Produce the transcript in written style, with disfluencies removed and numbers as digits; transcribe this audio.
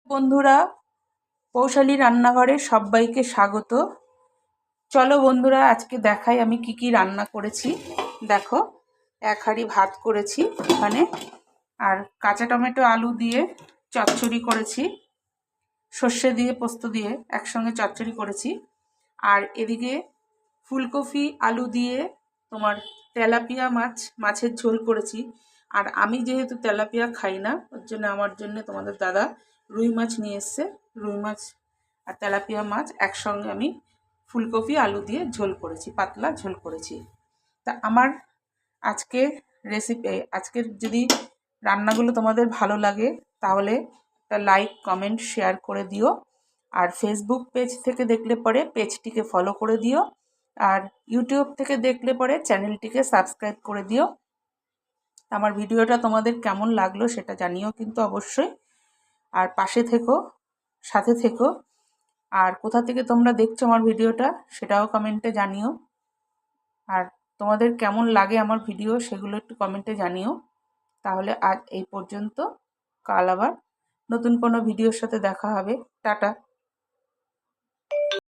বন্ধুরা, পৌশালী রান্নাঘরে সবাইকে স্বাগত। চলো বন্ধুরা, আজকে দেখাই আমি কি কি রান্না করেছি। দেখো, 1 হাঁড়ি ভাত করেছি এখানে, আর কাঁচা টমেটো আলু দিয়ে চচ্চড়ি করেছি, সর্ষে দিয়ে পোস্ত দিয়ে একসঙ্গে চচ্চড়ি করেছি। আর এদিকে ফুলকপি আলু দিয়ে তোমার তেলাপিয়া মাছের ঝোল করেছি। আর আমি যেহেতু তেলাপিয়া খাই না, ওর জন্য আমার জন্য তোমাদের দাদা রুই মাছ নিয়ে এসছে। রুই মাছ আর তেলাপিয়া মাছ একসঙ্গে আমি ফুলকপি আলু দিয়ে ঝোল করেছি, পাতলা ঝোল করেছি। তা আমার আজকের যদি রান্নাগুলো তোমাদের ভালো লাগে তাহলে একটা লাইক কমেন্ট শেয়ার করে দিও। আর ফেসবুক পেজ থেকে দেখলে পরে পেজটিকে ফলো করে দিও, আর ইউটিউব থেকে দেখলে পরে চ্যানেলটিকে সাবস্ক্রাইব করে দিও। আমার ভিডিওটা তোমাদের কেমন লাগলো সেটা জানিও কিন্তু অবশ্যই। আর পাশে থেকো, সাথে থেকো। আর কোথা থেকে তোমরা দেখছো আমার ভিডিওটা সেটাও কমেন্টে জানিও। আর তোমাদের কেমন লাগে আমার ভিডিও সেগুলো একটু কমেন্টে জানিও। তাহলে আজ এই পর্যন্ত, কাল আবার নতুন কোনো ভিডিওর সাথে দেখা হবে। টাটা।